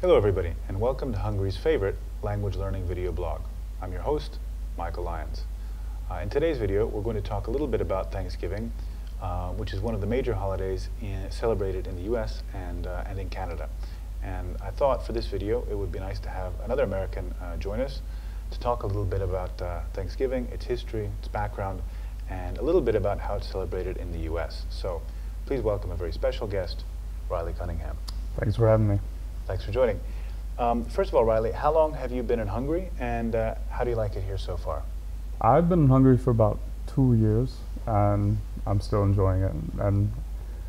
Hello everybody, and welcome to Hungary's favorite language learning video blog. I'm your host, Michael Lyons. In today's video, we're going to talk a little bit about Thanksgiving, which is one of the major holidays celebrated in the US and in Canada. And I thought for this video, it would be nice to have another American join us to talk a little bit about Thanksgiving, its history, its background, and a little bit about how it's celebrated in the US. So please welcome a very special guest, Riley Cunningham. Thanks for having me. Thanks for joining. First of all, Riley, how long have you been in Hungary, and how do you like it here so far? I've been in Hungary for about 2 years, and I'm still enjoying it. And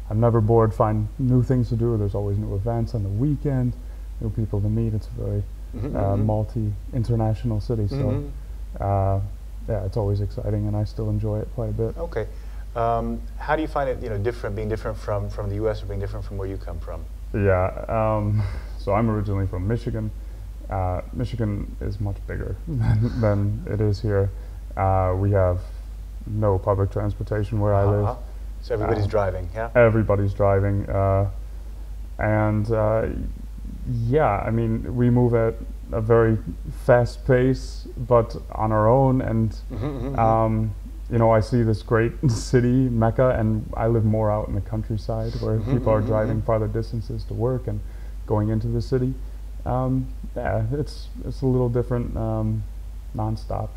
I'm never bored, find new things to do. There's always new events on the weekend, new people to meet. It's a very multi-international city, so yeah, it's always exciting, and I still enjoy it quite a bit. Okay. How do you find it, being different from the U.S. or being different from where you come from? Yeah, so I'm originally from Michigan. Michigan is much bigger than it is here. We have no public transportation where I live. So everybody's driving, yeah? Everybody's driving. Yeah, I mean, we move at a very fast pace, but on our own. And you know, I see this great city, Mecca, and I live more out in the countryside where people are driving farther distances to work and going into the city. Yeah, it's a little different, non-stop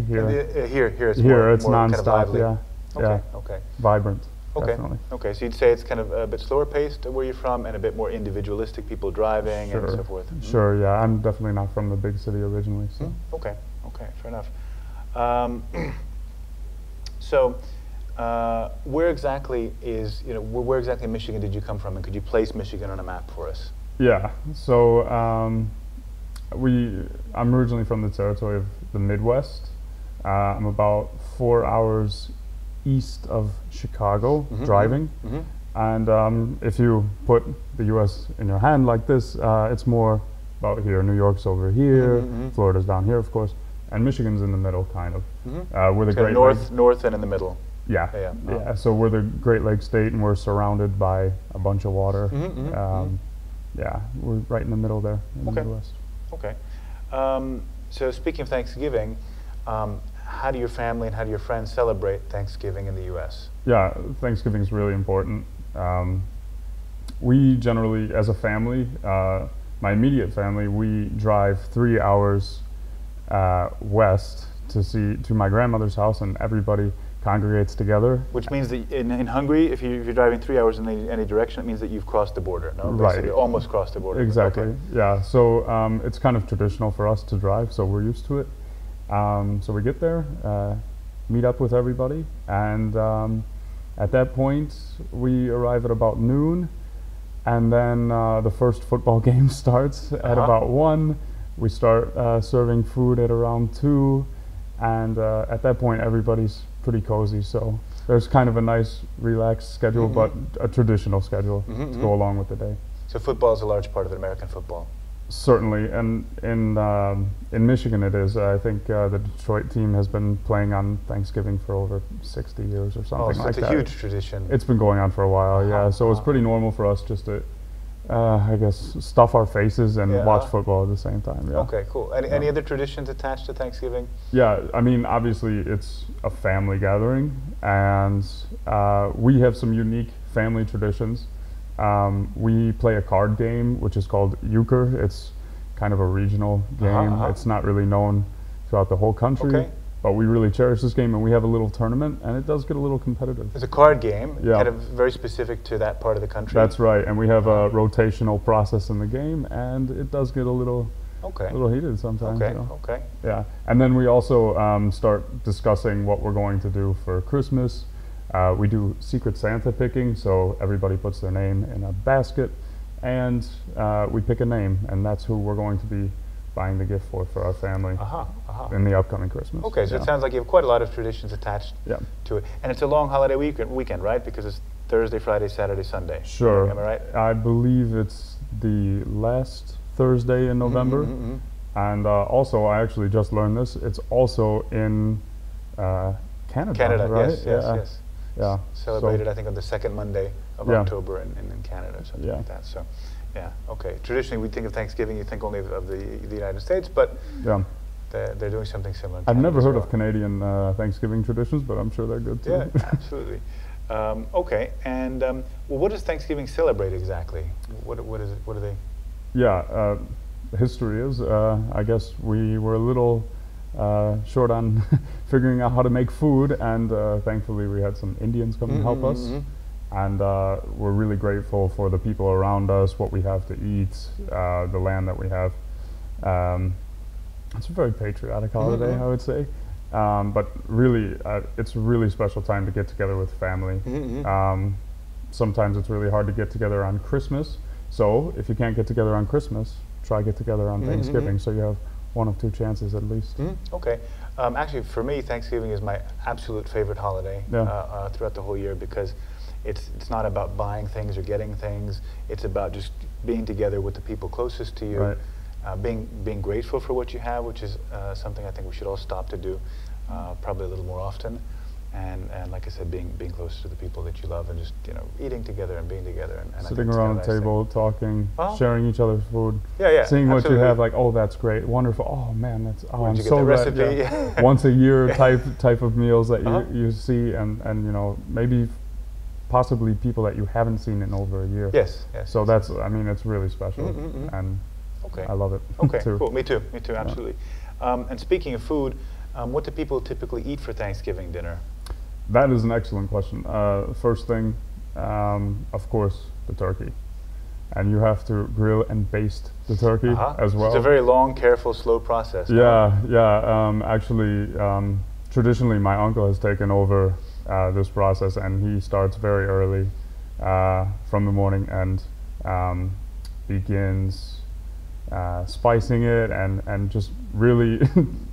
here. Here it's more non-stop, kind of yeah. Okay, Yeah. okay. Vibrant, Okay. definitely. Okay, so you'd say it's kind of a bit slower paced where you're from and a bit more individualistic, people driving and so forth. Sure, yeah. I'm definitely not from the big city originally. So. Okay, okay, fair enough. So, where exactly where exactly in Michigan did you come from, and could you place Michigan on a map for us? Yeah, so I'm originally from the territory of the Midwest. I'm about 4 hours east of Chicago, driving. And if you put the U.S. in your hand like this, it's more about here. New York's over here, Florida's down here, of course, and Michigan's in the middle, kind of. We're the Great Lakes. North and in the middle. Yeah, yeah. So we're the Great Lakes state, and we're surrounded by a bunch of water. Yeah, we're right in the middle there in the Midwest. Okay. So speaking of Thanksgiving, how do your family and how do your friends celebrate Thanksgiving in the U.S.? Yeah, Thanksgiving is really important. We generally, as a family, my immediate family, we drive 3 hours west to my grandmother's house, and everybody congregates together. Which means that in Hungary, if you're driving 3 hours in any direction, it means that you've crossed the border, no? Right. You almost crossed the border. Exactly, okay. Yeah. So it's kind of traditional for us to drive, so we're used to it. So we get there, meet up with everybody, and at that point, we arrive at about noon, and then the first football game starts at about 1. We start serving food at around 2, and at that point, everybody's pretty cozy, so there's kind of a nice relaxed schedule, but a traditional schedule to go along with the day. So football is a large part of American football? Certainly, and in Michigan it is. I think the Detroit team has been playing on Thanksgiving for over 60 years or something like that. It's a huge tradition. It's been going on for a while, yeah, so it's pretty normal for us just to I guess stuff our faces and watch football at the same time. Yeah. Okay, cool. Any other traditions attached to Thanksgiving? Yeah, I mean, obviously it's a family gathering, and we have some unique family traditions. We play a card game which is called euchre. It's kind of a regional game. It's not really known throughout the whole country. But we really cherish this game, and we have a little tournament, and it does get a little competitive. It's a card game, kind of very specific to that part of the country. That's right, and we have a rotational process in the game, and it does get a little heated sometimes. Okay, you know? okay. Yeah, and then we also start discussing what we're going to do for Christmas. We do Secret Santa picking, so everybody puts their name in a basket, and we pick a name, and that's who we're going to be buying the gift for our family in the upcoming Christmas. Okay, so it sounds like you have quite a lot of traditions attached to it. And it's a long holiday weekend, right? Because it's Thursday, Friday, Saturday, Sunday. Sure. Am I right? I believe it's the last Thursday in November. And also, I actually just learned this, it's also in Canada, right? Yes. Yeah. Celebrated, I think, on the second Monday of October in Canada or something like that. So, Yeah. Okay. Traditionally, we think of Thanksgiving. You think only of the United States, but Yeah. they're doing something similar. I've never heard of Canadian Thanksgiving traditions, but I'm sure they're good too. Yeah, absolutely. Okay. And well, what does Thanksgiving celebrate exactly? What is it? What are they? Yeah. History is. I guess we were a little short on figuring out how to make food, and thankfully we had some Indians come and help us. And we're really grateful for the people around us, what we have to eat, the land that we have. It's a very patriotic holiday, I would say. But really, it's a really special time to get together with family. Sometimes it's really hard to get together on Christmas. So if you can't get together on Christmas, try get together on Thanksgiving. So you have one of two chances at least. Okay. Actually, for me, Thanksgiving is my absolute favorite holiday throughout the whole year, because it's not about buying things or getting things. It's about just being together with the people closest to you, being grateful for what you have, which is something I think we should all stop to do, probably a little more often. And like I said, being close to the people that you love, and just eating together and being together, and sitting around the table, talking, sharing each other's food, yeah, seeing what absolutely. you have, like, oh, that's great, wonderful, oh man, that's Where'd I'm you get so the glad. recipe? Once a year type of meals that you see, and maybe possibly people that you haven't seen in over a year. Yes. So that's, I mean, it's really special, and I love it. Okay, too. cool. Me too, absolutely. And speaking of food, what do people typically eat for Thanksgiving dinner? That is an excellent question. First thing, of course, the turkey. And you have to grill and baste the turkey as well. It's a very long, careful, slow process. Actually, traditionally my uncle has taken over this process, and he starts very early from the morning and begins spicing it and just really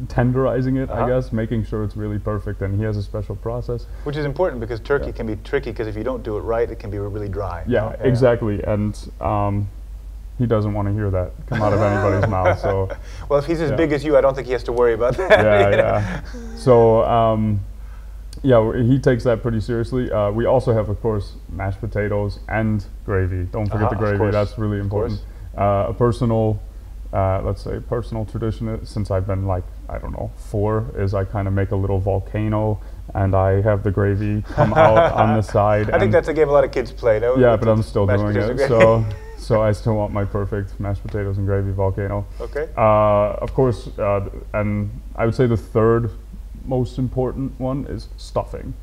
tenderizing it, I guess, making sure it's really perfect. And he has a special process. Which is important, because turkey can be tricky, because if you don't do it right, it can be really dry. Yeah, exactly. And he doesn't want to hear that come out of anybody's mouth. So, well, if he's as big as you, I don't think he has to worry about that. So, he takes that pretty seriously. We also have, of course, mashed potatoes and gravy. Don't forget the gravy. That's really important. A personal, let's say, personal tradition, since I've been, like, I don't know, 4, is I kind of make a little volcano, and I have the gravy come out on the side. I think that's a game a lot of kids play. No? Yeah, but I'm still doing it. So I still want my perfect mashed potatoes and gravy volcano. Okay. Of course, and I would say the third most important one is stuffing.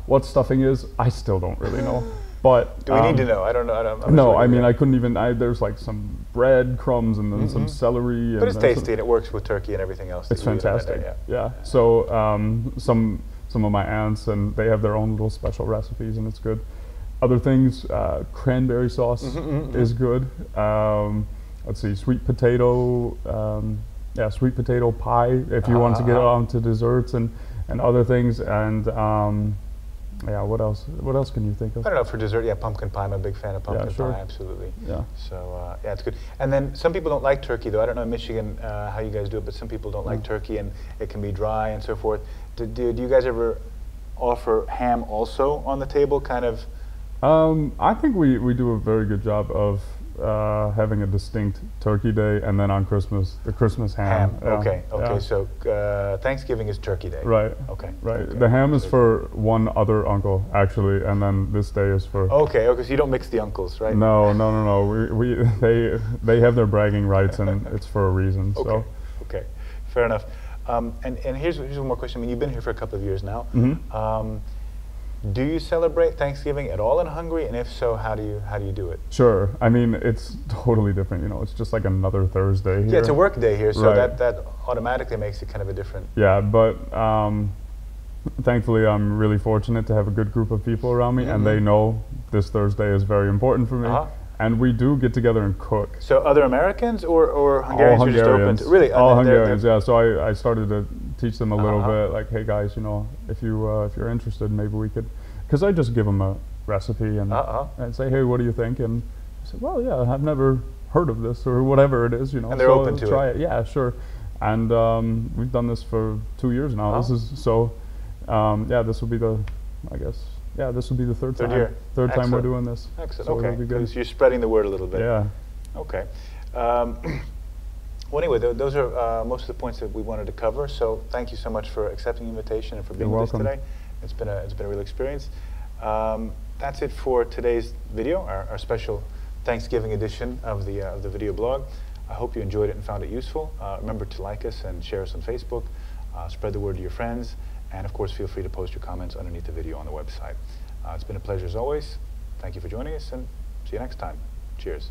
What stuffing is, I still don't really know. But do we need to know? I don't know. I mean, I couldn't even. There's like some bread crumbs and then some celery. But it's tasty, and it works with turkey and everything else. It's fantastic. Yeah. So some of my aunts, and they have their own little special recipes, and it's good. Other things, cranberry sauce is good. Let's see, sweet potato. Sweet potato pie, if you want to get on to desserts and other things. And what else? What else can you think of? I don't know, for dessert, pumpkin pie. I'm a big fan of pumpkin pie, absolutely. Yeah. So, it's good. And then some people don't like turkey, though. I don't know in Michigan how you guys do it, but some people don't like turkey, and it can be dry and so forth. Do you guys ever offer ham also on the table, kind of? I think we do a very good job of having a distinct turkey day, and then on Christmas, the Christmas ham. Okay. So Thanksgiving is turkey day. Right. Okay. The ham is for one other uncle, actually, and then this day is for. Okay. So you don't mix the uncles, right? No. They have their bragging rights, and it's for a reason. So. Okay. Fair enough. And here's one more question. I mean, you've been here for a couple of years now. Do you celebrate Thanksgiving at all in Hungary? And if so, how do you do it? Sure. I mean, it's totally different. It's just like another Thursday here. Yeah, it's a work day here, so that automatically makes it kind of a different. Yeah, but thankfully I'm really fortunate to have a good group of people around me, and they know this Thursday is very important for me. And we do get together and cook. So other Americans or Hungarians? All Hungarians. Really? All Hungarians, yeah. So I started to teach them a little bit, like, hey guys, if you're interested, maybe we could, because I just give them a recipe and say, hey, what do you think? And I said, well, yeah, I've never heard of this or whatever it is, And they're open to try it. Yeah, sure. And we've done this for 2 years now. This is so. This will be the, I guess. Yeah, this will be the third time. Third time we're doing this. Excellent. So okay. Because you're spreading the word a little bit. Yeah. Okay. Well, anyway, those are most of the points that we wanted to cover. So thank you so much for accepting the invitation and for being with us today. It's been a real experience. That's it for today's video, our special Thanksgiving edition of the video blog. I hope you enjoyed it and found it useful. Remember to like us and share us on Facebook. Spread the word to your friends, and of course, feel free to post your comments underneath the video on the website. It's been a pleasure as always. Thank you for joining us, and see you next time. Cheers.